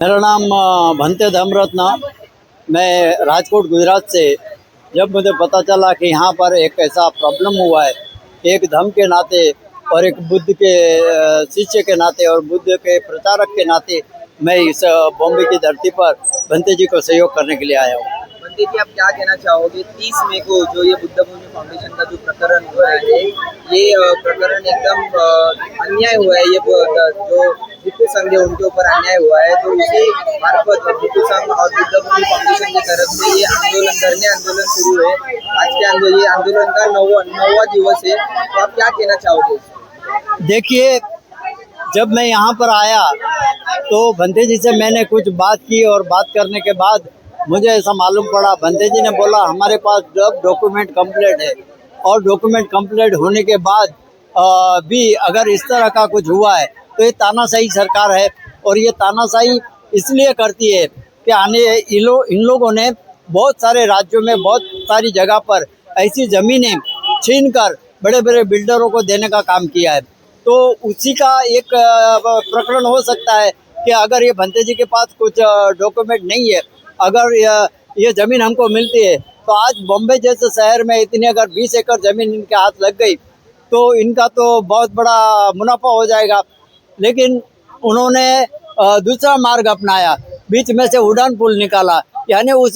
मेरा नाम भंते धर्मरत्न। मैं राजकोट गुजरात से। जब मुझे पता चला कि यहाँ पर एक ऐसा प्रॉब्लम हुआ है, एक धर्म के नाते और एक बुद्ध के शिष्य के नाते और बुद्ध के प्रचारक के नाते मैं इस बॉम्बे की धरती पर भंते जी को सहयोग करने के लिए आया हूँ। मंदिर जी, आप क्या कहना चाहोगे 30 मई को जो ये बुद्ध भूमि फाउंडेशन का जो प्रकरण हुआ है, ये प्रकरण एकदम अन्याय हुआ है। ये जो भिक्षु संघ है उनके ऊपर अन्याय हुआ है, तो उसी मार्फत भिक्षु संघ और बुद्ध भूमि फाउंडेशन की तरफ से ये आंदोलन, धरने आंदोलन शुरू है। आज के ये आंदोलन का नौवा दिवस है, तो आप क्या कहना चाहोगे? देखिए, जब मैं यहाँ पर आया तो भंते जी से मैंने कुछ बात की और बात करने के बाद मुझे ऐसा मालूम पड़ा, भंते जी ने बोला हमारे पास जब डॉक्यूमेंट कंप्लीट है और डॉक्यूमेंट कंप्लीट होने के बाद भी अगर इस तरह का कुछ हुआ है तो ये तानाशाही सरकार है। और ये तानाशाही इसलिए करती है कि इन लोगों ने बहुत सारे राज्यों में बहुत सारी जगह पर ऐसी ज़मीनें छीन कर बड़े बड़े बिल्डरों को देने का काम किया है। तो उसी का एक प्रकरण हो सकता है कि अगर ये भंते जी के पास कुछ डॉक्यूमेंट नहीं है, अगर ये ज़मीन हमको मिलती है तो आज बॉम्बे जैसे शहर में इतनी अगर 20 एकड़ ज़मीन इनके हाथ लग गई तो इनका तो बहुत बड़ा मुनाफा हो जाएगा। लेकिन उन्होंने दूसरा मार्ग अपनाया, बीच में से उड़ान पुल निकाला, यानी उस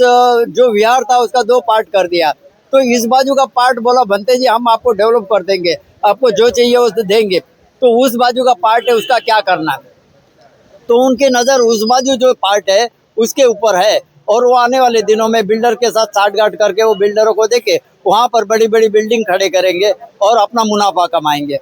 जो विहार था उसका 2 पार्ट कर दिया। तो इस बाजू का पार्ट बोला भंते जी हम आपको डेवलप कर देंगे, आपको जो चाहिए वो देंगे। तो उस बाजू का पार्ट है उसका क्या करना, तो उनकी नज़र उस बाजू जो पार्ट है उसके ऊपर है और वो आने वाले दिनों में बिल्डर के साथ साठगांठ करके वो बिल्डरों को देके वहाँ पर बड़ी बड़ी बिल्डिंग खड़े करेंगे और अपना मुनाफा कमाएंगे।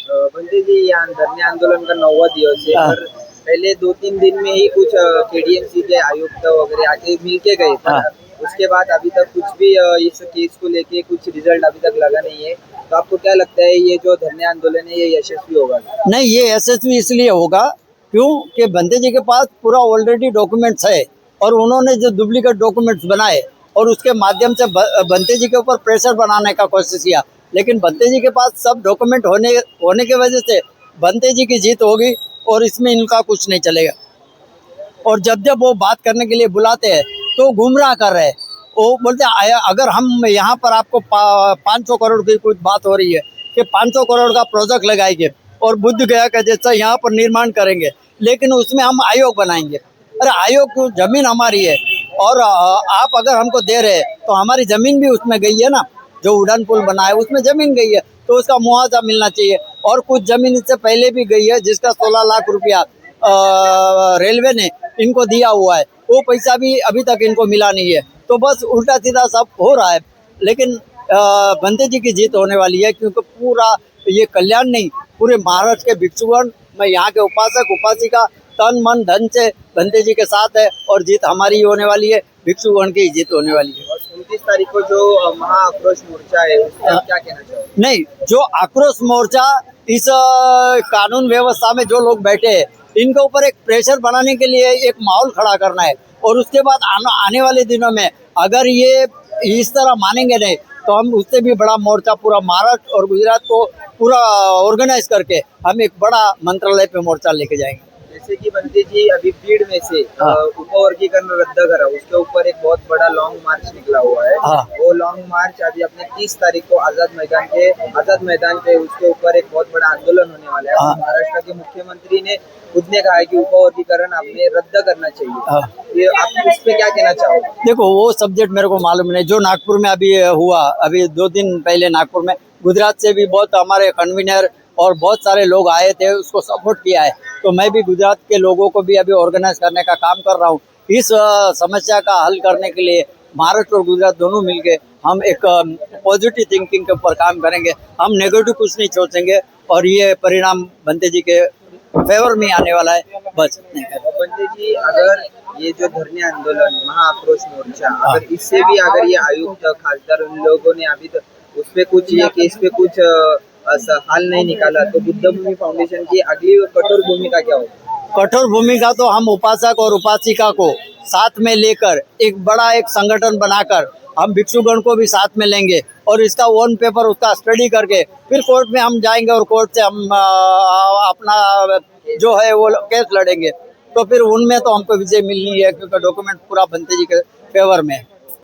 बंदे जी, यहाँ धरने आंदोलन का 9वां दिवस है, पर पहले 2-3 दिन में ही कुछ केडीएमसी के आयुक्त वगैरह आके मिल के गए, पर उसके बाद अभी तक कुछ भी इस केस को लेके कुछ रिजल्ट अभी तक लगा नहीं है। तो आपको क्या लगता है ये जो धरने आंदोलन है ये यशस्वी होगा? नहीं, ये यशस्वी इसलिए होगा क्यों कि भंते जी के पास पूरा ऑलरेडी डॉक्यूमेंट्स है और उन्होंने जो डुप्लीकेट डॉक्यूमेंट्स बनाए और उसके माध्यम से भंते जी के ऊपर प्रेशर बनाने का कोशिश किया, लेकिन भंते जी के पास सब डॉक्यूमेंट होने की वजह से भंते जी की जीत होगी और इसमें इनका कुछ नहीं चलेगा। और जब जब वो बात करने के लिए बुलाते हैं तो गुमराह कर रहे हैं। वो बोलते हैं अगर हम यहाँ पर आपको 500 करोड़ की कुछ बात हो रही है कि 500 करोड़ का प्रोजेक्ट लगाएंगे और बुद्ध गया का जैसा यहाँ पर निर्माण करेंगे, लेकिन उसमें हम आयोग बनाएंगे। अरे आयोग की ज़मीन हमारी है और आप अगर हमको दे रहे हैं तो हमारी ज़मीन भी उसमें गई है ना, जो उड़ान पुल बना है उसमें ज़मीन गई है तो उसका मुआवजा मिलना चाहिए। और कुछ ज़मीन इससे पहले भी गई है जिसका 16 लाख रुपया रेलवे ने इनको दिया हुआ है, वो पैसा भी अभी तक इनको मिला नहीं है। तो बस उल्टा सीधा सब हो रहा है, लेकिन भंते जी की जीत होने वाली है क्योंकि पूरा ये कल्याण नहीं, पूरे महाराष्ट्र के भिक्षुगण, मैं यहाँ के उपासक उपासिका तन मन धन से भंते जी के साथ है और जीत हमारी ही होने वाली है, भिक्षुगण की जीत होने वाली है। 29 तारीख को जो महा आक्रोश मोर्चा है उसमें आप क्या कहना चाहोगे? नहीं, जो आक्रोश मोर्चा इस कानून व्यवस्था में जो लोग बैठे हैं इनके ऊपर एक प्रेशर बनाने के लिए एक माहौल खड़ा करना है और उसके बाद आने वाले दिनों में अगर ये इस तरह मानेंगे नहीं तो हम उससे भी बड़ा मोर्चा पूरा महाराष्ट्र और गुजरात को पूरा ऑर्गेनाइज करके हम एक बड़ा मंत्रालय पे मोर्चा लेके जाएंगे। जैसे कि बंते जी अभी भीड़ में से उपवर्गीकरण रद्द करा, उसके ऊपर एक बहुत बड़ा लॉन्ग मार्च निकला हुआ है। वो लॉन्ग मार्च अभी अपने 30 तारीख को आजाद मैदान पे उसके ऊपर एक बहुत बड़ा आंदोलन होने वाला है। महाराष्ट्र के मुख्यमंत्री ने खुद ने कहा है कि उपवर्गीकरण आपने रद्द करना चाहिए। ये आप इस पे क्या कहना चाहोगे? देखो, वो सब्जेक्ट मेरे को मालूम नहीं। जो नागपुर में अभी हुआ, अभी 2 दिन पहले नागपुर में गुजरात से भी बहुत हमारे कन्वीनर और बहुत सारे लोग आए थे, उसको सपोर्ट किया है। तो मैं भी गुजरात के लोगों को भी अभी ऑर्गेनाइज करने का काम कर रहा हूँ। इस समस्या का हल करने के लिए महाराष्ट्र और गुजरात दोनों मिलके हम एक पॉजिटिव थिंकिंग के ऊपर काम करेंगे। हम नेगेटिव कुछ नहीं सोचेंगे और ये परिणाम भंते जी के फेवर में आने वाला है। बस बंते जी, अगर ये जो धरने आंदोलन महा आक्रोश मोर्चा, अगर इससे भी अगर ये आयुक्त खासदार उन लोगों ने अभी तक उस पे कुछ ये केस पे कुछ हल नहीं निकाला तो बुद्ध भूमि फाउंडेशन की अगली कठोर भूमिका क्या होगी? कठोर भूमिका तो हम उपासक और उपासिका को साथ में लेकर एक बड़ा एक संगठन बनाकर हम भिक्षुगण को भी साथ में लेंगे और इसका वन पेपर उसका स्टडी करके फिर कोर्ट में हम जाएंगे और कोर्ट से हम अपना जो है वो केस लड़ेंगे। तो फिर उनमें तो हमको विजय मिलनी है, क्योंकि डॉक्यूमेंट पूरा भंते जी के फेवर में है।